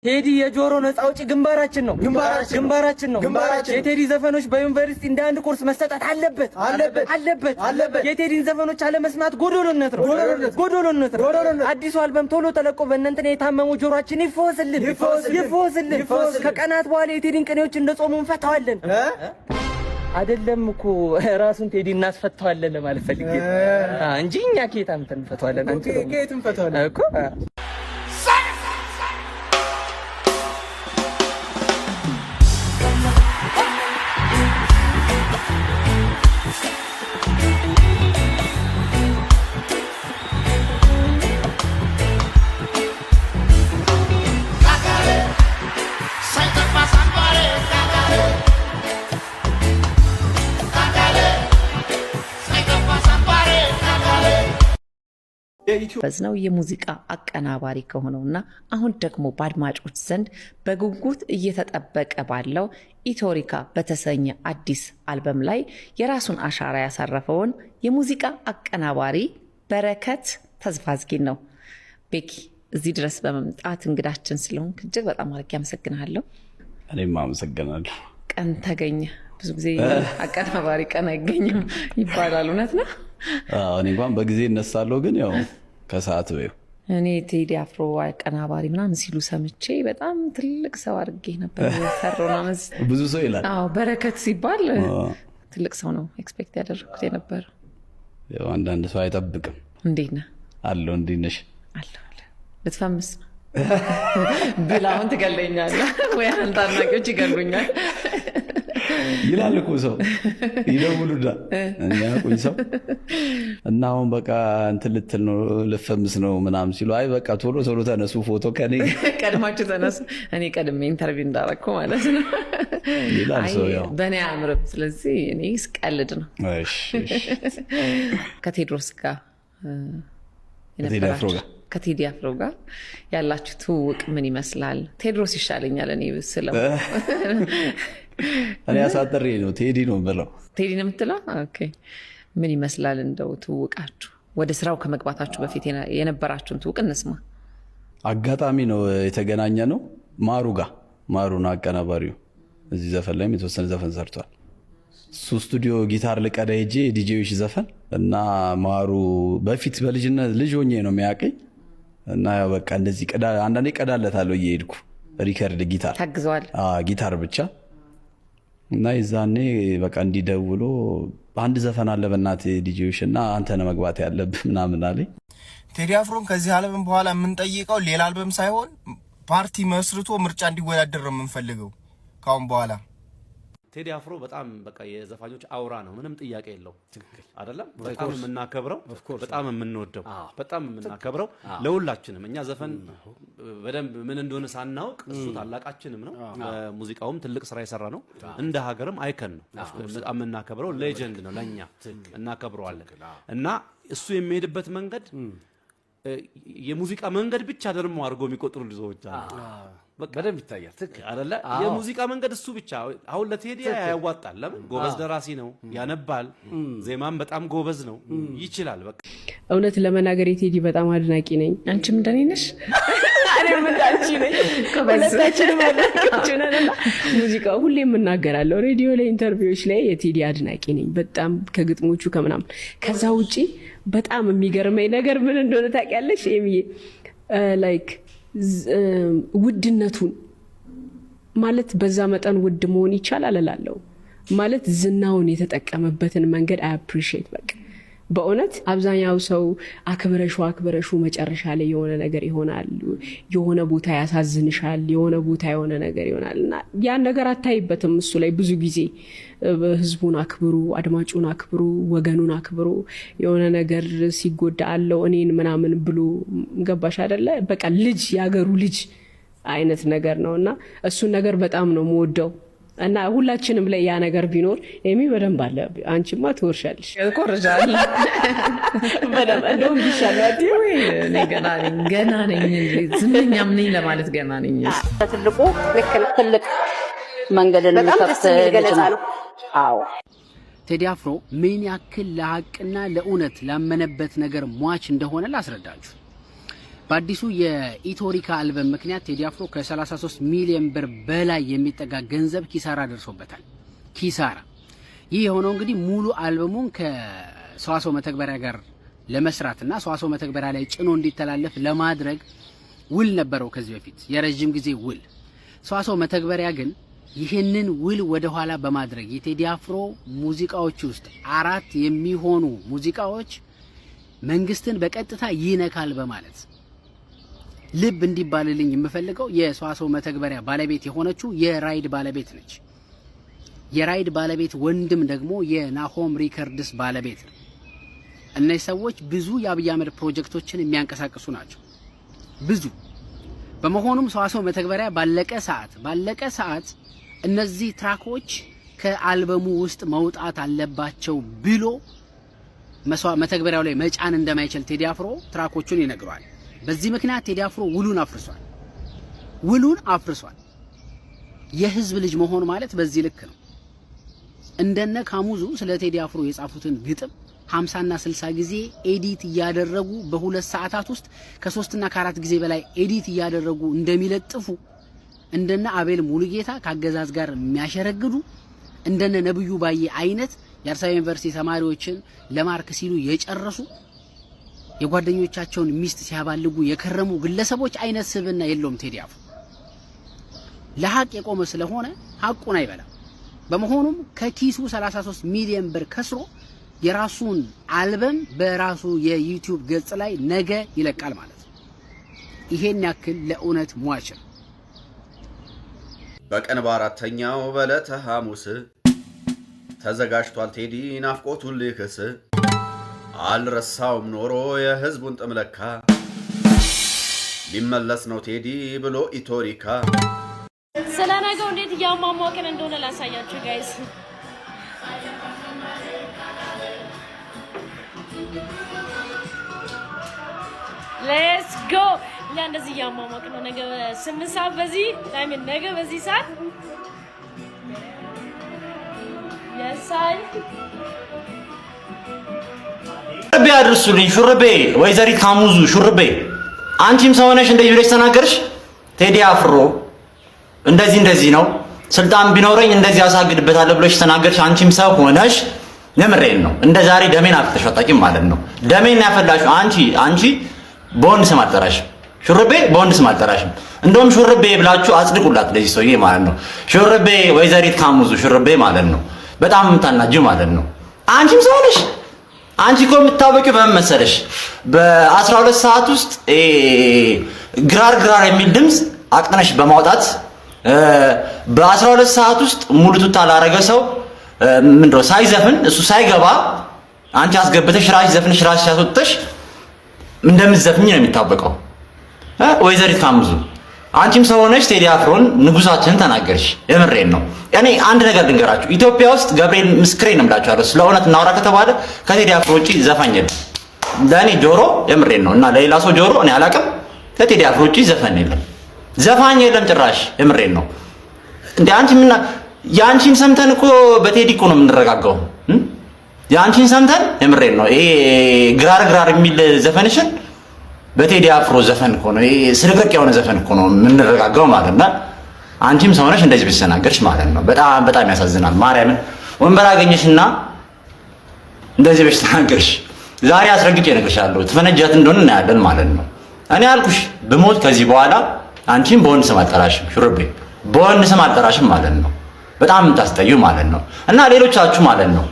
ቴዲ የጆሮ ነፃ አውጪ ግንባራችን ነው። ግንባራችን ነው። የቴዲ ዘፈኖች በዩኒቨርሲቲ እንደ አንድ ኮርስ መሰጠት አለበት። የቴዲን ዘፈኖች አለመስማት ጎዶሎነት ነው። አዲሱ አልበም ቶሎ ተለቆ በእናንተና የታመሙ ጆሮአችን ይፈወስልን። ከቀናት በኋላ የቴዲን ቅኔዎች እንደጾሙ እንፈታዋለን። አይደለም እኮ ራሱን ቴዲ እናስፈታዋለን ለማለት ፈልጌ እንጂ እኛ ከየት አምጥተን እንፈታዋለን? አንቺ ከየት እንፈታዋለን እኮ በዝናው የሙዚቃ አቀናባሪ ከሆነውና አሁን ደግሞ በአድማጮች ዘንድ በጉጉት እየተጠበቀ ባለው ኢትዮሪካ በተሰኘ አዲስ አልበም ላይ የራሱን አሻራ ያሳረፈውን የሙዚቃ አቀናባሪ በረከት ተዝፋዝጊን ነው። ቤኪ እዚህ ድረስ በመምጣት እንግዳችን ስለሆንክ እጅግ በጣም አድርጌ አመሰግናለሁ። እኔም አመሰግናለሁ። ቀን ተገኘ። ብዙ ጊዜ አቀናባሪ ቀን አይገኝም ይባላል፣ እውነት ነው? እኔ እንኳን በጊዜ እነሳለሁ፣ ግን ያው ከሰዓት በይው። እኔ ቴዲ አፍሮ አቀናባሪ ምናምን ሲሉ ሰምቼ በጣም ትልቅ ሰው አድርጌ ነበር ፈሮና መስ ብዙ ሰው ይላል። በረከት ሲባል ትልቅ ሰው ነው ኤክስፔክት ያደረኩት የነበር። ያው አንዳንድ ሰው አይጠብቅም። እንዴት ነህ? አለው። እንዴት ነሽ? አለው። ልትፈምስ ነው ብላውን ትገለኛለህ ወይ? አንተ አድናቂዎች ይገሉኛል ይላል እኮ ሰው ይደውሉዳ እኛ ቆይ ሰው እና አሁን በቃ እንትን ልትል ነው ልፈምስ ነው ምናምን ሲሉ አይ በቃ ቶሎ ተነሱ ፎቶ ከኔ ቀድማችሁ ተነሱ፣ እኔ ቀድሜ ኢንተርቪው እንዳረኩ ማለት ነው ይላል ሰው። ያው በእኔ አያምርም። ስለዚህ እኔ ስቀልድ ነው። እሺ ከቴድሮስ ጋር ከቴዲ አፍሮ ጋር ያላችሁ ትውውቅ ምን ይመስላል? ቴድሮስ ይሻለኛል እኔ ስለው እኔ አሳጥሬ ነው ቴዲ ነው የምለው። ቴዲ ነው የምትለው? ኦኬ። ምን ይመስላል እንደው ትውውቃችሁ? ወደ ስራው ከመግባታችሁ በፊት የነበራችሁን ትውውቅ እንስማ። አጋጣሚ ነው የተገናኘ ነው ማሩ ነው አቀናባሪው። እዚህ ዘፈን ላይም የተወሰነ ዘፈን ሰርቷል። እሱ ስቱዲዮ ጊታር ልቀዳ ሄጄ ዲጄዎች ዘፈን እና ማሩ በፊት በልጅነት ልጅ ሆኜ ነው የሚያውቀኝ እና ያው በቃ እንደዚህ አንዳንዴ ቀዳለታለሁ እየሄድኩ ሪከርድ ጊታር ታግዘዋል። ጊታር ብቻ እና ይዛኔ በቃ እንዲደውሎ አንድ ዘፈን አለ በእናትህ ዲጄዎች እና አንተ ነህ መግባት ያለብህ ምናምን አለኝ። ቴዲ አፍሮን ከዚህ አልበም በኋላ የምንጠይቀው ሌላ አልበም ሳይሆን ፓርቲ መስርቶ ምርጫ እንዲወዳደር ነው የምንፈልገው ካሁን በኋላ። ቴዲ አፍሮ በጣም በቃ የዘፋኞች አውራ ነው፣ ምንም ጥያቄ የለው አይደለም? በጣም የምናከብረው በጣም የምንወደው በጣም የምናከብረው ለሁላችንም እኛ ዘፈን በደንብ ምን እንደሆነ ሳናውቅ እሱ ታላቃችንም ነው፣ ሙዚቃውም ትልቅ ስራ የሰራ ነው፣ እንደ ሀገርም አይከን ነው። በጣም የምናከብረው ሌጀንድ ነው፣ ለኛ እናከብረዋለን። እና እሱ የሚሄድበት መንገድ የሙዚቃ መንገድ ብቻ ደግሞ አድርጎ የሚቆጥሩ ልጆች አሉ። በደንብ ይታያል። ትክክል አይደለ? የሙዚቃ መንገድ እሱ ብቻ አሁን ለቴዲ ያዋጣል። ለምን? ጎበዝ ደራሲ ነው፣ ያነባል፣ ዜማም በጣም ጎበዝ ነው፣ ይችላል። በቃ እውነት ለመናገር የቴዲ በጣም አድናቂ ነኝ። አንቺም እንደኔ ነሽ? እኔም እንዳንቺ ነኝ። ሁለታችንም አድናቂዎች ነን። ሙዚቃው ሁሌም እናገራለሁ፣ ሬዲዮ ላይ ኢንተርቪዎች ላይ የቴዲ አድናቂ ነኝ በጣም ከግጥሞቹ ከምናምን። ከዛ ውጪ በጣም የሚገርመኝ ነገር ምን እንደሆነ ታውቂያለሽ? ኤሚዬ ላይክ ውድነቱን ማለት በዛ መጠን ውድ መሆን ይቻላል እላለሁ። ማለት ዝናውን የተጠቀመበትን መንገድ አይ አፕሪሺየት በቃ በእውነት አብዛኛው ሰው አክብረሹ መጨረሻ ላይ የሆነ ነገር ይሆናል፣ የሆነ ቦታ ያሳዝንሻል፣ የሆነ ቦታ የሆነ ነገር ይሆናል እና ያን ነገር አታይበትም እሱ ላይ። ብዙ ጊዜ ህዝቡን አክብሩ፣ አድማጩን አክብሩ፣ ወገኑን አክብሩ፣ የሆነ ነገር ሲጎዳ አለው እኔን ምናምን ብሎ ገባሽ አይደለ? በቃ ልጅ ያገሩ ልጅ አይነት ነገር ነውና እሱን ነገር በጣም ነው የምወደው። እና ሁላችንም ላይ ያ ነገር ቢኖር ኤሚ በደንብ አለ። አንቺማ ትወርሻለሽ። ኮርጃል በደንብ እንደውም ይሻላል። አትይው እኔ ገና ነኝ ዝምኛም ነኝ ለማለት ገና ነኝ። ትልቁ ትልቅ መንገድን የሚከፍት ገለጻ ነው። አዎ ቴዲ አፍሮ ምን ያክል ለሐቅና ለእውነት ላመነበት ነገር ሟች እንደሆነ ላስረዳችሁ። በአዲሱ የኢቶሪካ አልበም ምክንያት ቴዲ አፍሮ ከ33 ሚሊዮን ብር በላይ የሚጠጋ ገንዘብ ኪሳራ ደርሶበታል። ኪሳራ። ይህ የሆነው እንግዲህ ሙሉ አልበሙን ከሰዋሰው መተግበሪያ ጋር ለመስራትና ሰዋሰው መተግበሪያ ላይ ጭኖ እንዲተላለፍ ለማድረግ ውል ነበረው ከዚህ በፊት የረጅም ጊዜ ውል። ሰዋሰው መተግበሪያ ግን ይህንን ውል ወደ ኋላ በማድረግ የቴዲ አፍሮ ሙዚቃዎች ውስጥ 4 የሚሆኑ ሙዚቃዎች መንግስትን በቀጥታ ይነካል በማለት ልብ እንዲባልልኝ የምፈልገው የሰዋሰው መተግበሪያ ባለቤት የሆነችው የራይድ ባለቤት ነች። የራይድ ባለቤት ወንድም ደግሞ የናሆም ሪከርድስ ባለቤት ነው። እነዚህ ሰዎች ብዙ የአብይ አህመድ ፕሮጀክቶችን የሚያንቀሳቅሱ ናቸው። ብዙ በመሆኑም ሰዋሰው መተግበሪያ ባለቀ ሰዓት እነዚህ ትራኮች ከአልበሙ ውስጥ መውጣት አለባቸው ብሎ መተግበሪያው ላይ መጫን እንደማይችል ቴዲ አፍሮ ትራኮቹን ይነግረዋል። በዚህ ምክንያት ቴዲ አፍሮ ውሉን አፍርሷል። የህዝብ ልጅ መሆን ማለት በዚህ ልክ ነው። እንደነ ካሙዙ ስለ ቴዲ አፍሮ የጻፉትን ግጥም 50 እና 60 ጊዜ ኤዲት እያደረጉ በ2 ሰዓታት ውስጥ ከ3 እና ከ4 ጊዜ በላይ ኤዲት እያደረጉ እንደሚለጥፉ እንደነ አቤል ሙሉጌታ ካገዛዝ ጋር የሚያሸረግዱ እንደነ ነብዩ ባዬ አይነት የአዲስ አበባ ዩኒቨርሲቲ ተማሪዎችን ለማርክ ሲሉ የጨረሱ የጓደኞቻቸውን ሚስት ሲያባልጉ የከረሙ ግለሰቦች አይነት ስብዕና የለውም ቴዲ አፍሮ። ለሐቅ የቆመ ስለሆነ ሐቁን አይበላም። በመሆኑም ከኪሱ 33 ሚሊዮን ብር ከስሮ የራሱን አልበም በራሱ የዩቲዩብ ገጽ ላይ ነገ ይለቃል ማለት ነው። ይሄን ያክል ለእውነት ሟች ነው። በቀን በአራተኛው በዕለተ ሐሙስ ተዘጋጅቷል ቴዲ ናፍቆቱን ሊክስ አልረሳውም ኖሮ የህዝቡን ጥምለካ ሊመለስ ነው ቴዲ ብሎ ኢቶሪካ ስለነገው እንዴት ያማማከን እንደሆነ ላሳያችሁ ጋይስ። ሌትስ ጎ እኛ እንደዚህ ያማማከን ነው። ነገ 8 ሰዓት በዚህ ታይም ነገ በዚህ ሰዓት ያሳይ ሹርቤ አድርሱልኝ። ሹርቤ ወይዘሪት ካሙዙ ሹርቤ አንቺም ሰው ነሽ እንደዚህ ብለሽ ተናገርሽ። ቴዲ አፍሮ እንደዚህ ነው ስልጣን ቢኖረኝ እንደዚህ ያሳግድበታል ብለሽ ተናገርሽ። አንቺም ሰው ሆነሽ ለምሬን ነው እንደ ዛሬ ደሜን አፍተሽጣቂም ማለት ነው። ደሜን ያፈላሽው አንቺ በወንድ ስም አልጠራሽም። ሹርቤ በወንድ ስም አልጠራሽም። እንደውም ሹርቤ ብላችሁ አጽድቁላት ለዚህ ሰውዬ ማለት ነው። ሹርቤ ወይዘሪት ካሙዙ ሹርቤ ማለት ነው። በጣም የምታናጂው ማለት ነው። አንቺም ሰው ነሽ። አንቺ እኮ የምታወቂው በምን መሰለሽ? በ12 ሰዓት ውስጥ ግራር የሚል ድምጽ አቅጥነሽ በማውጣት በ12 ሰዓት ውስጥ ሙሉ ቱታ ላረገ ሰው ምንድነው ሳይዘፍን እሱ ሳይገባ አንቺ አስገብተሽ ራስሽ ዘፍነሽ ራስሽ ያስወጥተሽ እንደምትዘፍኝ ነው የሚታወቀው። ወይዘሪት ካሙዙ አንቺም ሰው ሆነሽ ቴዲ አፍሮን ንጉሳችንን ተናገርሽ። የምሬን ነው። እኔ አንድ ነገር ልንገራችሁ። ኢትዮጵያ ውስጥ ገብርኤል ምስክሬን ነው የምላችኋለሁ። ስለ እውነት እናውራ ከተባለ ከቴዲ አፍሮ ውጪ ዘፋኝ የለም። ለእኔ ጆሮ የምሬን ነው እና ለሌላ ሰው ጆሮ እኔ አላውቅም። ከቴዲ አፍሮ ውጪ ዘፋኝ የለም ጭራሽ። የምሬን ነው። እንደ አንቺ ምን ያንቺን ሰምተን እኮ በቴዲ እኮ ነው የምንረጋጋው። ያንቺን ሰምተን የምሬን ነው። ይሄ ግራር የሚል ዘፈንሽን በቴዲ አፍሮ ዘፈን እኮ ነው። ይሄ ስርቅቅ የሆነ ዘፈን እኮ ነው የምንረጋጋው ማለት ነው። አንቺም ሰው ነሽ እንደዚህ ብትሰናገርሽ ማለት ነው። በጣም ያሳዝናል። ማርያምን ወንበር አገኘሽና እንደዚህ ብትሰናገርሽ ዛሬ አስረግጬ እነግርሻለሁ። ትፈነጃት እንደሆነ እናያለን ማለት ነው። እኔ አልኩሽ ብሞት ከዚህ በኋላ አንቺም በወንድ ስም አልጠራሽም። ሹርቤ በወንድ ስም አልጠራሽም ማለት ነው። በጣም ታስጠዩ ማለት ነው። እና ሌሎቻችሁ ማለት ነው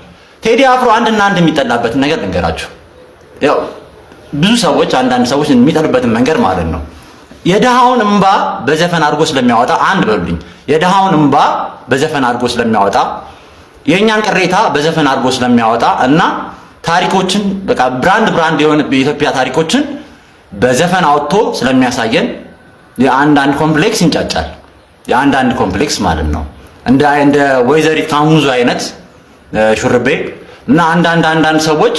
ቴዲ አፍሮ አንድ የሚጠላበትን ነገር ልንገራችሁ። ያው ብዙ ሰዎች አንዳንድ ሰዎች የሚጠሉበትን መንገድ ማለት ነው የደሃውን እንባ በዘፈን አድርጎ ስለሚያወጣ አንድ በሉኝ። የደሃውን እንባ በዘፈን አድርጎ ስለሚያወጣ የኛን ቅሬታ በዘፈን አድርጎ ስለሚያወጣ እና ታሪኮችን በቃ ብራንድ የሆነ የኢትዮጵያ ታሪኮችን በዘፈን አውጥቶ ስለሚያሳየን የአንዳንድ ኮምፕሌክስ ይንጫጫል። የአንዳንድ ኮምፕሌክስ ማለት ነው እንደ ወይዘሪት ካሙዙ አይነት ሹርቤ እና አንዳንድ ሰዎች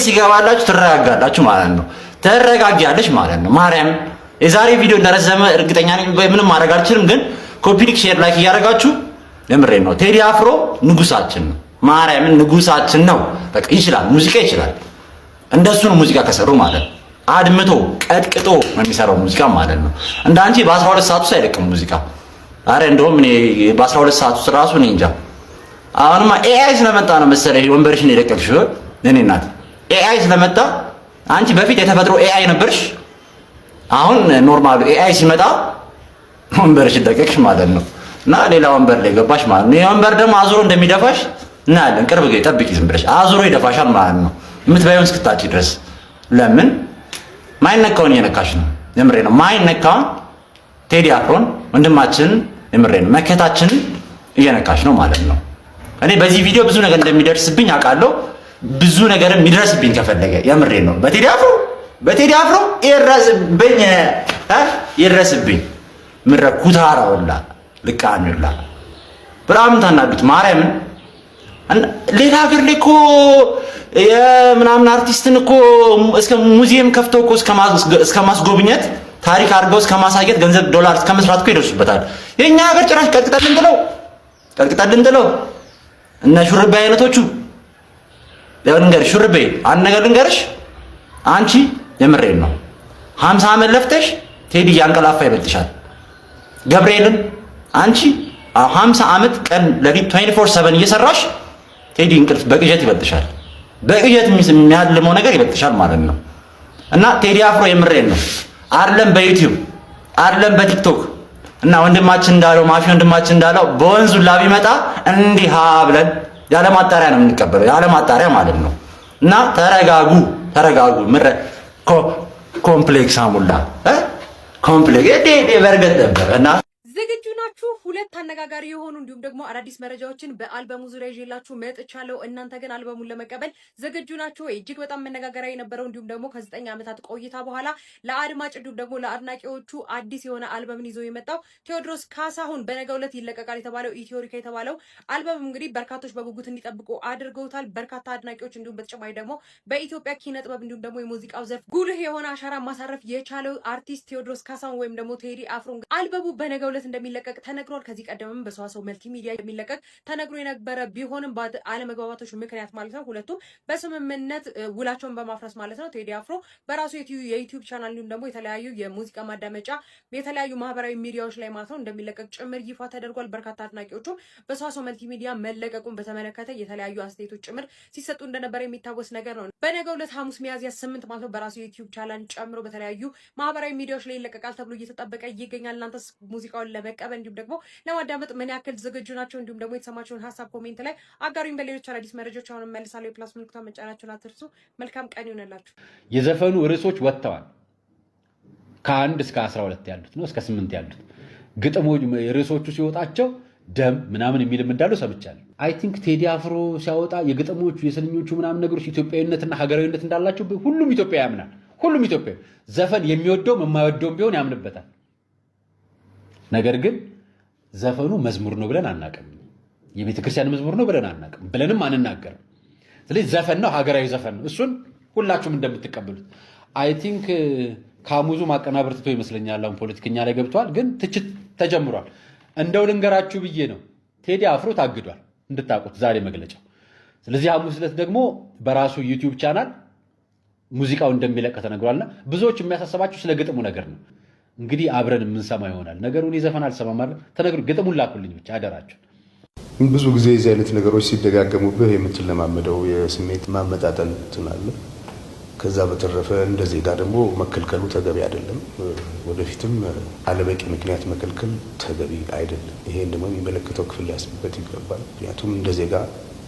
ሲገባላችሁ ትረጋጋላችሁ ማለት ነው። ተረጋጊያለሽ ማለት ነው። ማርያም የዛሬ ቪዲዮ እንደረዘመ እርግጠኛ ነኝ። ምንም ማድረግ አልችልም፣ ግን ኮፒ ሊንክ ሼር ላይክ እያደረጋችሁ ለምሬን ነው። ቴዲ አፍሮ ንጉሳችን ነው። ማርያምን ንጉሳችን ነው። በቃ ይችላል፣ ሙዚቃ ይችላል። እንደሱ ነው ሙዚቃ ከሰሩ ማለት ነው። አድምቶ ቀጥቅጦ የሚሰራው ሙዚቃ ማለት ነው። እንዳንቺ በ12 ሰዓት ውስጥ አይለቅም ሙዚቃ። አረ እንደውም እኔ በ12 ሰዓት ውስጥ ራሱ እኔ እንጃ። አሁንማ ኤአይ ስለመጣ ነው መሰለኝ ወንበርሽን የለቀቅሽው። እኔ እናት ኤአይ ስለመጣ አንቺ በፊት የተፈጥሮ ኤአይ ነበርሽ። አሁን ኖርማል ኤአይ ሲመጣ ወንበርሽን ለቀቅሽ ማለት ነው። እና ሌላ ወንበር ላይ ገባሽ ማለት ነው። የወንበር ደግሞ አዙሮ እንደሚደፋሽ እናያለን። ቅርብ ጊዜ ጠብቂ፣ ዝም ብለሽ አዙሮ ይደፋሻል ማለት ነው የምትበይውን እስክታጪ ድረስ። ለምን ማይነካውን እየነካሽ ነው። የምሬ ነው። ማይነካውን ቴዲ አፍሮን ወንድማችን የምሬ ነው መከታችን እየነካሽ ነው ማለት ነው። እኔ በዚህ ቪዲዮ ብዙ ነገር እንደሚደርስብኝ አውቃለሁ። ብዙ ነገር የሚደርስብኝ ከፈለገ የምሬ ነው በቴዲ አፍሮ ይረስብኝ ምረ ኩታራ ወላ ልቃኑላ በጣም ታናዱት ማርያምን። ሌላ ሀገር ላይ እኮ የምናምን አርቲስትን እኮ እስከ ሙዚየም ከፍተው እኮ እስከ ማስጎብኘት ታሪክ አድርገው እስከ ማሳየት ገንዘብ ዶላር እስከ መስራት እኮ ይደርሱበታል። የኛ ሀገር ጭራሽ ቀጥቅጠልን ጥለው እነ ሹርቤ አይነቶቹ ልንገርሽ፣ ሹርቤ አንድ ነገር ልንገርሽ፣ አንቺ የምሬን ነው 50 ዓመት ለፍተሽ ቴዲ ያንቀላፋ ይበልጥሻል። ገብርኤልን አንቺ 50 ዓመት ቀን ለሊት 24/7 እየሰራሽ ቴዲ እንቅልፍ በቅዠት ይበልጥሻል። በቅዠት የሚያልመው ነገር ይበልጥሻል ማለት ነው። እና ቴዲ አፍሮ የምሬን ነው አይደለም በዩቲዩብ አይደለም በቲክቶክ እና ወንድማችን እንዳለው ማፊ ወንድማችን እንዳለው በወንዙ ላብ ይመጣ እንዲህ ብለን ያለ ማጣሪያ ነው የምንቀበለው፣ ያለ ማጣሪያ ማለት ነው። እና ተረጋጉ ምረ ኮምፕሌክስ አሙላ ኮምፕሌክስ በርገጥ ነበር እና ዝግጁ ናችሁ? ሁለት አነጋጋሪ የሆኑ እንዲሁም ደግሞ አዳዲስ መረጃዎችን በአልበሙ ዙሪያ ይዤላችሁ መጥቻለሁ። እናንተ ግን አልበሙን ለመቀበል ዝግጁ ናችሁ? እጅግ በጣም መነጋገሪያ የነበረው እንዲሁም ደግሞ ከ9 ዓመታት ቆይታ በኋላ ለአድማጭ እንዲሁም ደግሞ ለአድናቂዎቹ አዲስ የሆነ አልበምን ይዞ የመጣው ቴዎድሮስ ካሳሁን በነገው ዕለት ይለቀቃል የተባለው ኢትዮሪካ የተባለው አልበም እንግዲህ በርካቶች በጉጉት እንዲጠብቁ አድርገውታል። በርካታ አድናቂዎች እንዲሁም በተጨማሪ ደግሞ በኢትዮጵያ ኪነ ጥበብ እንዲሁም ደግሞ የሙዚቃው ዘርፍ ጉልህ የሆነ አሻራ ማሳረፍ የቻለው አርቲስት ቴዎድሮስ ካሳሁን ወይም ደግሞ ቴዲ አፍሮ አልበሙ በነገው ዕለት እንደሚለቀቅ ተነግሯል። ከዚህ ቀደምም በሰዋሰው መልቲሚዲያ የሚለቀቅ ተነግሮ የነበረ ቢሆንም አለመግባባቶች ምክንያት ማለት ነው ሁለቱም በስምምነት ውላቸውን በማፍረስ ማለት ነው ቴዲ አፍሮ በራሱ የዩቲዩብ ቻናል እንዲሁም ደግሞ የተለያዩ የሙዚቃ ማዳመጫ የተለያዩ ማህበራዊ ሚዲያዎች ላይ ማለት ነው እንደሚለቀቅ ጭምር ይፋ ተደርጓል። በርካታ አድናቂዎቹ በሰዋሰው መልቲሚዲያ መለቀቁን በተመለከተ የተለያዩ አስተያየቶች ጭምር ሲሰጡ እንደነበረ የሚታወስ ነገር ነው። በነገው ዕለት ሐሙስ ሚያዝያ 8 ማለት ነው በራሱ የዩቲዩብ ቻናል ጨምሮ በተለያዩ ማህበራዊ ሚዲያዎች ላይ ይለቀቃል ተብሎ እየተጠበቀ ይገኛል። እናንተስ ሙዚቃውን ለመቀበል እንዲሁም ደግሞ ለማዳመጥ ምን ያክል ዝግጁ ናቸው? እንዲሁም ደግሞ የተሰማችሁን ሀሳብ ኮሜንት ላይ አጋሩኝ። በሌሎች አዳዲስ መረጃዎች አሁን መልሳለሁ። የፕላስ ምልክቷን መጫናችሁን አትርሱ። መልካም ቀን ይሆንላችሁ። የዘፈኑ ርዕሶች ወጥተዋል። ከ1 እስከ 12 ያሉት ነው እስከ 8 ያሉት ግጥሞች ርዕሶቹ ሲወጣቸው ደም ምናምን የሚልም እንዳለው ሰምቻለሁ። አይ ቲንክ ቴዲ አፍሮ ሲያወጣ የግጥሞቹ የስንኞቹ ምናምን ነገሮች ኢትዮጵያዊነትና ሀገራዊነት እንዳላቸው ሁሉም ኢትዮጵያ ያምናል። ሁሉም ኢትዮጵያ ዘፈን የሚወደውም የማይወደውም ቢሆን ያምንበታል። ነገር ግን ዘፈኑ መዝሙር ነው ብለን አናቅም። የቤተ ክርስቲያን መዝሙር ነው ብለን አናቅም፣ ብለንም አንናገርም። ስለዚህ ዘፈን ነው፣ ሀገራዊ ዘፈን ነው። እሱን ሁላችሁም እንደምትቀበሉት አይ ቲንክ ካሙዙ ማቀናበር ትቶ ይመስለኛል አሁን ፖለቲከኛ ላይ ገብቷል። ግን ትችት ተጀምሯል። እንደው ልንገራችሁ ብዬ ነው ቴዲ አፍሮ ታግዷል እንድታውቁት ዛሬ መግለጫው። ስለዚህ ሐሙስ ዕለት ደግሞ በራሱ ዩቲዩብ ቻናል ሙዚቃው እንደሚለቅ ተነግሯልና ብዙዎች የሚያሳስባችሁ ስለ ግጥሙ ነገር ነው። እንግዲህ አብረን የምንሰማ ይሆናል። ነገሩን ዘፈን አልሰማም አይደል? ተነግሩ ግጥሙን ላኩልኝ ብቻ አደራችሁ። ብዙ ጊዜ እዚህ አይነት ነገሮች ሲደጋገሙብህ የምትለማመደው የስሜት ማመጣጠን ትናለ። ከዛ በተረፈ እንደ ዜጋ ደግሞ መከልከሉ ተገቢ አይደለም። ወደፊትም አለበቂ ምክንያት መከልከል ተገቢ አይደለም። ይሄን ደግሞ የሚመለከተው ክፍል ሊያስብበት ይገባል። ምክንያቱም እንደ ዜጋ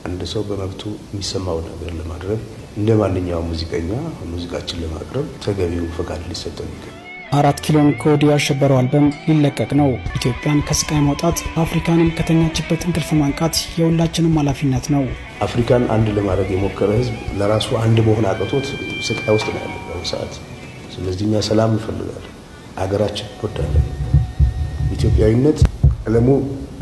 አንድ ሰው በመብቱ የሚሰማው ነገር ለማድረግ እንደ ማንኛውም ሙዚቀኛ ሙዚቃችን ለማቅረብ ተገቢው ፈቃድ ሊሰጠን ይገባል። 4 ኪሎን ከወዲሁ ያሸበረው አልበም ሊለቀቅ ነው። ኢትዮጵያን ከስቃይ ማውጣት፣ አፍሪካንም ከተኛችበት እንቅልፍ ማንቃት የሁላችንም ኃላፊነት ነው። አፍሪካን አንድ ለማድረግ የሞከረ ህዝብ ለራሱ አንድ መሆን አቅቶት ስቃይ ውስጥ ነው ያለው በአሁኑ ሰዓት። ስለዚህ እኛ ሰላም እንፈልጋለን፣ ሀገራችን እንወዳለን። ኢትዮጵያዊነት ዓለሙ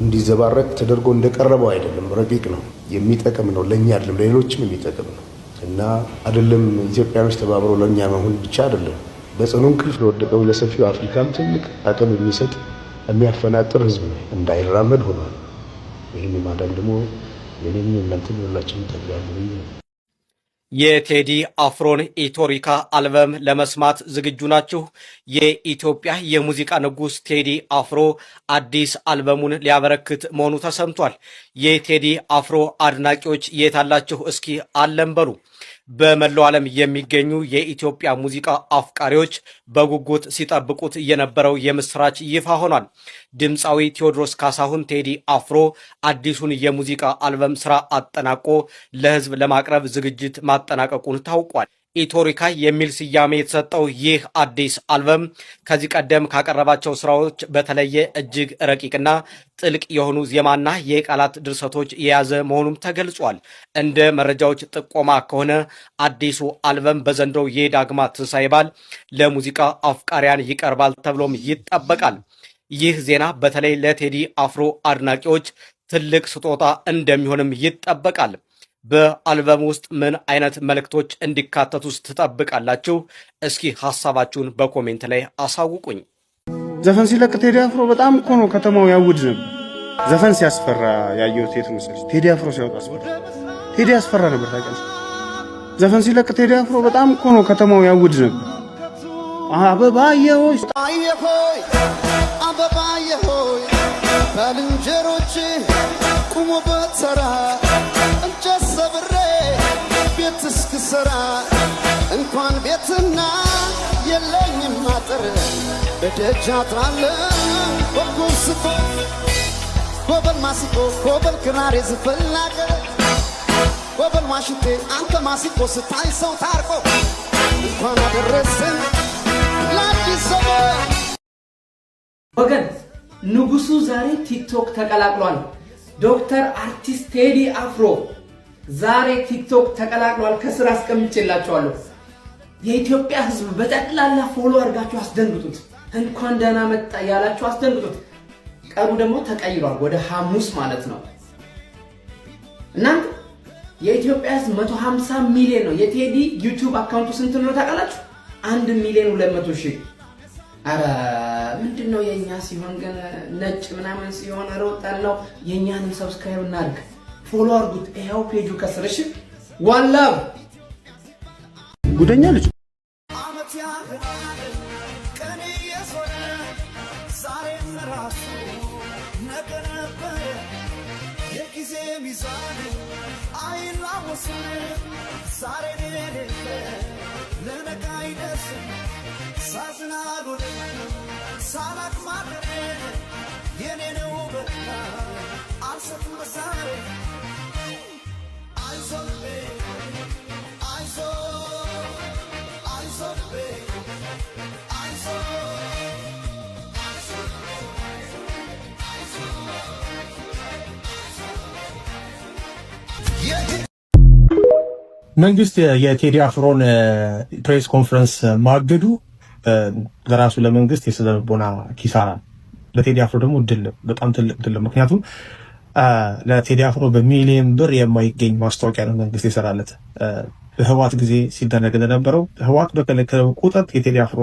እንዲዘባረቅ ተደርጎ እንደቀረበው አይደለም፣ ረቂቅ ነው፣ የሚጠቅም ነው። ለእኛ አይደለም ለሌሎችም የሚጠቅም ነው እና አይደለም ኢትዮጵያኖች ተባብረው ለእኛ መሆን ብቻ አይደለም በጽኑ እንቅልፍ ለወደቀው ለሰፊው አፍሪካም ትልቅ አቅም የሚሰጥ የሚያፈናጥር ህዝብ ነው፣ እንዳይራመድ ሆኗል። ይህን ማዳን ደግሞ የኔም እናንተም ሁላችንም ተግባር ነው። የቴዲ አፍሮን ኢቶሪካ አልበም ለመስማት ዝግጁ ናችሁ? የኢትዮጵያ የሙዚቃ ንጉስ ቴዲ አፍሮ አዲስ አልበሙን ሊያበረክት መሆኑ ተሰምቷል። የቴዲ አፍሮ አድናቂዎች የታላችሁ እስኪ አለን በሉ። በመላው ዓለም የሚገኙ የኢትዮጵያ ሙዚቃ አፍቃሪዎች በጉጉት ሲጠብቁት የነበረው የምስራች ይፋ ሆኗል። ድምፃዊ ቴዎድሮስ ካሳሁን ቴዲ አፍሮ አዲሱን የሙዚቃ አልበም ስራ አጠናቆ ለህዝብ ለማቅረብ ዝግጅት ማጠናቀቁን ታውቋል። ኢቶሪካ የሚል ስያሜ የተሰጠው ይህ አዲስ አልበም ከዚህ ቀደም ካቀረባቸው ስራዎች በተለየ እጅግ ረቂቅና ጥልቅ የሆኑ ዜማና የቃላት ድርሰቶች የያዘ መሆኑም ተገልጿል። እንደ መረጃዎች ጥቆማ ከሆነ አዲሱ አልበም በዘንድሮው የዳግማ ትንሣኤ በዓል ለሙዚቃ አፍቃሪያን ይቀርባል ተብሎም ይጠበቃል። ይህ ዜና በተለይ ለቴዲ አፍሮ አድናቂዎች ትልቅ ስጦታ እንደሚሆንም ይጠበቃል። በአልበም ውስጥ ምን አይነት መልእክቶች እንዲካተቱስ ትጠብቃላችሁ? እስኪ ሐሳባችሁን በኮሜንት ላይ አሳውቁኝ። ዘፈን ሲለቅ ቴዲ አፍሮ በጣም እኮ ነው ከተማው ያውድ ነበር። ዘፈን ሲያስፈራ ያየሁት የት መሰለሽ? ቴዲ አፍሮ ሲያወጣ አስፈራ። ቴዲ ያስፈራ ነበር ታውቂያለሽ? ዘፈን ሲለቅ ቴዲ አፍሮ በጣም እኮ ነው ከተማው ያውድ ነበር። አበባዬ ሆይ አበባዬ ሆይ ባልንጀሮቼ ቁሞ በተራ እንጨት ሰብሬ ቤት እስክሰራ እንኳን ቤትና የለኝም አጥር በደጅ አጥራለሁ በኩል ስቶ ጎበል ማሲቆ ጎበል ክራሬ ዝፈላገር ጎበል ዋሽንቴ አንተ ማሲቆ ስታይ ሰው ታርቆ እንኳን አደረሰን ለአዲስ ዘመን። ወገን ንጉሱ ዛሬ ቲክቶክ ተቀላቅሏል። ዶክተር አርቲስት ቴዲ አፍሮ ዛሬ ቲክቶክ ተቀላቅሏል። ከስራ አስቀምጬላችኋለሁ። የኢትዮጵያ ሕዝብ በጠቅላላ ፎሎ አድርጋችሁ አስደንግጡት። እንኳን ደህና መጣ ያላችሁ አስደንግጡት። ቀኑ ደግሞ ተቀይሯል፣ ወደ ሐሙስ ማለት ነው። እናንተ የኢትዮጵያ ሕዝብ 150 ሚሊዮን ነው። የቴዲ ዩቲዩብ አካውንቱ ስንት ነው ታውቃላችሁ? 1,200,000። አረ ምንድነው የኛ ሲሆን ግን ነጭ ምናምን ሲሆን ሮጣን ነው። የኛንም ሰብስክራይብ እናድርግ፣ ፎሎ አድርጉት። ይሄው ፔጁ ከስርሽ ዋን ላቭ ጉደኛ ልጅ መንግስት የቴዲ አፍሮን ፕሬስ ኮንፈረንስ ማገዱ ለራሱ ለመንግስት የስነ ልቦና ኪሳራ፣ ለቴዲ አፍሮ ደግሞ ድል፣ በጣም ትልቅ ድል። ምክንያቱም ለቴዲ አፍሮ በሚሊዮን ብር የማይገኝ ማስታወቂያ ነው መንግስት የሰራለት። በህዋት ጊዜ ሲደረግ እንደነበረው ህዋት በከለከለው ቁጥር የቴዲ አፍሮ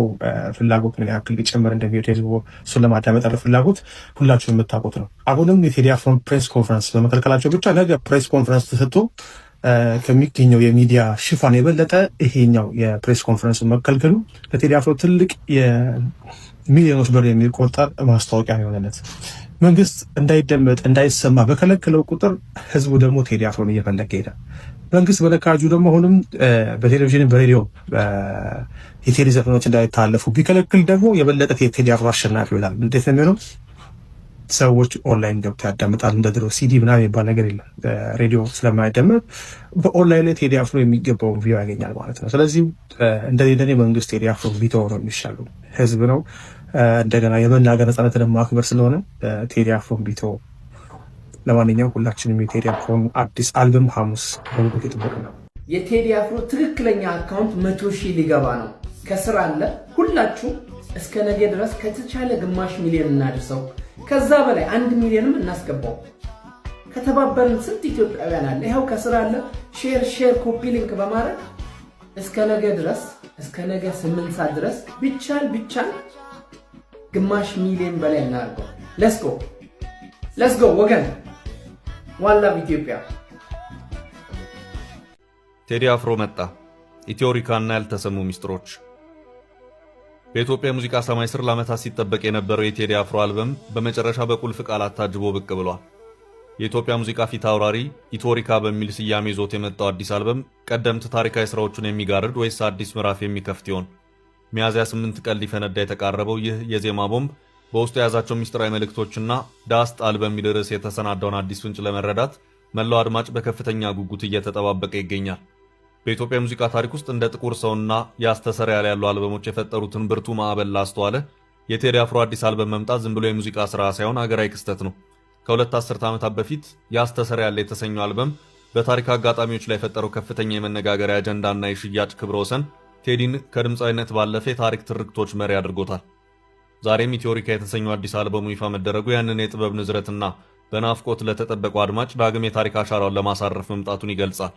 ፍላጎት ምን ያክል ሊጨምር እንደሚሄድ ህዝቡ እሱን ለማዳመጥ ፍላጎት ሁላችሁም የምታውቁት ነው። አሁንም የቴዲ አፍሮን ፕሬስ ኮንፈረንስ በመከልከላቸው ብቻ ነገ ፕሬስ ኮንፈረንስ ተሰጥቶ ከሚገኘው የሚዲያ ሽፋን የበለጠ ይሄኛው የፕሬስ ኮንፈረንስ መከልከሉ ለቴዲ አፍሮ ትልቅ የሚሊዮኖች ብር የሚቆጠር ማስታወቂያ የሆነለት። መንግስት እንዳይደመጥ እንዳይሰማ በከለከለው ቁጥር ህዝቡ ደግሞ ቴዲ አፍሮን እየፈለገ ይሄዳል። መንግስት በለካጁ ደግሞ አሁንም በቴሌቪዥን በሬዲዮ የቴዲ ዘፈኖች እንዳይታለፉ ቢከለክል ደግሞ የበለጠ ቴዲ አፍሮ አሸናፊ ይሆናል። እንዴት ነው የሚሆነው? ሰዎች ኦንላይን ገብተው ያዳምጣሉ። እንደ ድሮ ሲዲ ምናምን የሚባል ነገር የለም። ሬዲዮ ስለማይደመጥ በኦንላይን ላይ ቴዲ አፍሮ የሚገባውን ቪው ያገኛል ማለት ነው። ስለዚህ እንደኔ መንግስት ቴዲ አፍሮ ቢተው ነው የሚሻለው። ህዝብ ነው እንደገና የመናገር ነፃነትን ማክበር ስለሆነ ቴዲ አፍሮ ቢተው። ለማንኛውም ሁላችንም የቴዲ አፍሮን አዲስ አልበም ሐሙስ በጉጉት ይጠብቁ ነው። የቴዲ አፍሮ ትክክለኛ አካውንት 100,000 ሊገባ ነው። ከስራ አለ። ሁላችሁ እስከ ነገ ድረስ ከተቻለ ግማሽ ሚሊዮን እናድርሰው። ከዛ በላይ 1 ሚሊዮንም እናስገባው። ከተባበርን ስንት ኢትዮጵያውያን አለ። ይሄው ከስራ አለ። ሼር ኮፒ ሊንክ በማድረግ እስከ ነገ ድረስ እስከ ነገ 8 ሰዓት ድረስ ቢቻል ግማሽ ሚሊዮን በላይ እናድርገው። ሌትስ ጎ ወገን። ዋን ላቭ ኢትዮጵያ። ቴዲ አፍሮ መጣ። ኢትዮሪካና ያልተሰሙ ሚስጥሮች። በኢትዮጵያ ሙዚቃ ሰማይ ስር ለዓመታት ሲጠበቅ የነበረው የቴዲ አፍሮ አልበም በመጨረሻ በቁልፍ ቃላት ታጅቦ ብቅ ብሏል። የኢትዮጵያ ሙዚቃ ፊት አውራሪ ኢትዮሪካ በሚል ስያሜ ይዞት የመጣው አዲስ አልበም ቀደምት ታሪካዊ ስራዎቹን የሚጋርድ ወይስ አዲስ ምዕራፍ የሚከፍት ይሆን? ሚያዝያ 8 ቀን ሊፈነዳ የተቃረበው ይህ የዜማ ቦምብ በውስጡ የያዛቸው ሚስጥራዊ መልእክቶችና ዳስጣል በሚል ርዕስ የተሰናዳውን አዲስ ፍንጭ ለመረዳት መላው አድማጭ በከፍተኛ ጉጉት እየተጠባበቀ ይገኛል። በኢትዮጵያ ሙዚቃ ታሪክ ውስጥ እንደ ጥቁር ሰውና ያስተሰርያል ያሉ አልበሞች የፈጠሩትን ብርቱ ማዕበል ላስተዋለ የቴዲ አፍሮ አዲስ አልበም መምጣት ዝም ብሎ የሙዚቃ ስራ ሳይሆን ሀገራዊ ክስተት ነው። ከሁለት አስርት ዓመታት በፊት ያስተሰርያል የተሰኘው አልበም በታሪክ አጋጣሚዎች ላይ የፈጠረው ከፍተኛ የመነጋገሪያ አጀንዳና የሽያጭ ክብረ ወሰን ቴዲን ከድምፃዊነት ባለፈ የታሪክ ትርክቶች መሪ አድርጎታል። ዛሬም ኢትዮሪካ የተሰኘው አዲስ አልበሙ ይፋ መደረጉ ያንን የጥበብ ንዝረትና በናፍቆት ለተጠበቀው አድማጭ ዳግም የታሪክ አሻራውን ለማሳረፍ መምጣቱን ይገልጻል።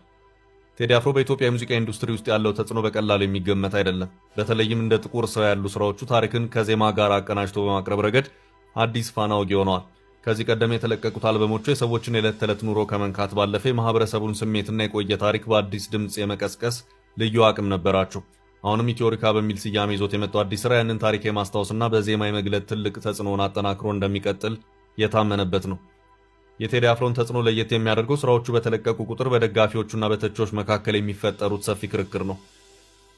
ቴዲ አፍሮ በኢትዮጵያ የሙዚቃ ኢንዱስትሪ ውስጥ ያለው ተጽዕኖ በቀላሉ የሚገመት አይደለም። በተለይም እንደ ጥቁር ሰው ያሉ ስራዎቹ ታሪክን ከዜማ ጋር አቀናጅቶ በማቅረብ ረገድ አዲስ ፋና ወጊ ሆነዋል። ከዚህ ቀደም የተለቀቁት አልበሞቹ የሰዎችን የዕለት ተዕለት ኑሮ ከመንካት ባለፈ የማህበረሰቡን ስሜትና የቆየ ታሪክ በአዲስ ድምፅ የመቀስቀስ ልዩ አቅም ነበራቸው። አሁንም ኢትዮሪካ በሚል ስያሜ ይዞት የመጣው አዲስ ስራ ያንን ታሪክ የማስታወስና በዜማ የመግለጥ ትልቅ ተጽዕኖን አጠናክሮ እንደሚቀጥል የታመነበት ነው። የቴዲ አፍሮን ተጽዕኖ ለየት የሚያደርገው ስራዎቹ በተለቀቁ ቁጥር በደጋፊዎቹና በተቾች መካከል የሚፈጠሩት ሰፊ ክርክር ነው።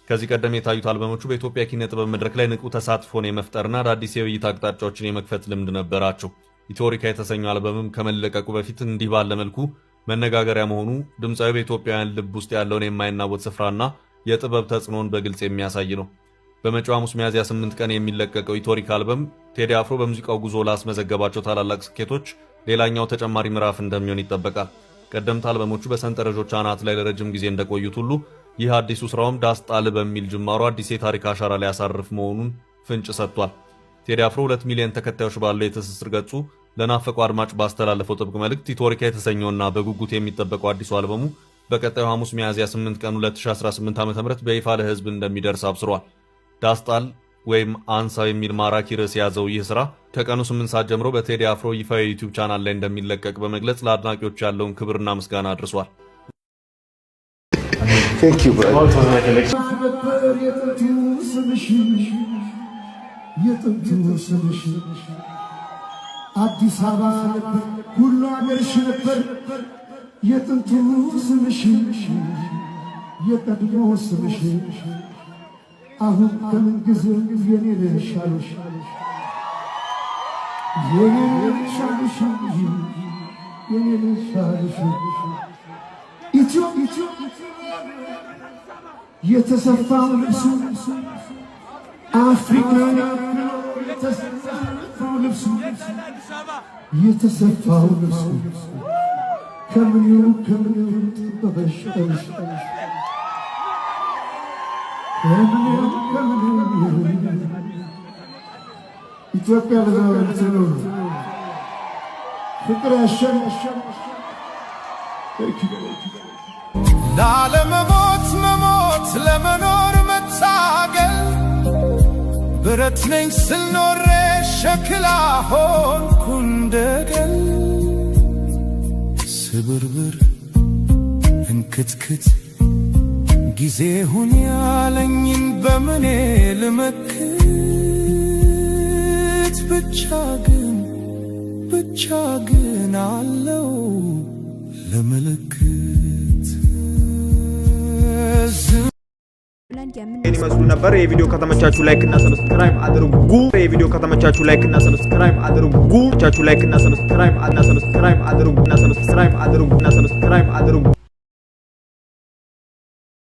ከዚህ ቀደም የታዩት አልበሞቹ በኢትዮጵያ ኪነ ጥበብ መድረክ ላይ ንቁ ተሳትፎን የመፍጠርና አዳዲስ የውይይት አቅጣጫዎችን የመክፈት ልምድ ነበራቸው። ኢትዮሪካ የተሰኘው አልበምም ከመለቀቁ በፊት እንዲህ ባለ መልኩ መነጋገሪያ መሆኑ ድምፃዊ በኢትዮጵያውያን ልብ ውስጥ ያለውን የማይናወጥ ስፍራና የጥበብ ተጽዕኖን በግልጽ የሚያሳይ ነው። በመጪው ሐሙስ ሚያዝያ 8 ቀን የሚለቀቀው ኢትዮሪካ አልበም ቴዲ አፍሮ በሙዚቃው ጉዞ ላስመዘገባቸው ታላላቅ ስኬቶች ሌላኛው ተጨማሪ ምዕራፍ እንደሚሆን ይጠበቃል። ቀደምት አልበሞቹ በሰንጠረዦች አናት ላይ ለረጅም ጊዜ እንደቆዩት ሁሉ ይህ አዲሱ ስራውም ዳስጣል በሚል ጅማሮ አዲስ የታሪክ አሻራ ሊያሳርፍ መሆኑን ፍንጭ ሰጥቷል። ቴዲ አፍሮ 2 ሚሊዮን ተከታዮች ባለው የትስስር ገጹ ለናፈቀው አድማጭ ባስተላለፈው ጥብቅ መልእክት ኢትዮሪካ የተሰኘውና በጉጉት የሚጠበቀው አዲሱ አልበሙ በቀጣዩ ሐሙስ ሚያዝያ 8 ቀን 2018 ዓ.ም በይፋ ለህዝብ እንደሚደርስ አብስሯል። ዳስጣል ወይም አንሳው የሚል ማራኪ ርዕስ የያዘው ይህ ስራ ከቀኑ 8 ሰዓት ጀምሮ በቴዲ አፍሮ ይፋዊ የዩቲዩብ ቻናል ላይ እንደሚለቀቅ በመግለጽ ለአድናቂዎች ያለውን ክብርና ምስጋና አድርሷል። አዲስ አበባ ነበር ሁሉ አገርሽ ነበር የጥንቱ ስምሽ የቀድሞ ስምሽ አሁን ከምን ጊዜም የኔ ነሽ አሉሽ የኔ ነሽ አሉሽ የኔ ነሽ አሉሽ ኢትዮጵያ የተሰፋው ልብሱ አፍሪካን የተሰፋው ልብሱ የተሰፋው ልብሱ ከምንው ተበሽተሽ ኢትዮጵያ ለዘላለም ፍቅር ያሸንፍ ላለመሞት መሞት ለመኖር መታገል ብረት ነኝ ስልኖሬ ሸክላ ሆንኩ እንደገል ስብርብር እንክትክት ጊዜ ሁን ያለኝን በምኔ ልመክት ብቻ ግን አለው ለምልክት ይመስሉ ነበር። የቪዲዮ ከተመቻችሁ ላይክ እና ሰብስክራይብ አድርጉ። የቪዲዮ ከተመቻችሁ ላይክ እና ሰብስክራይብ አድርጉ።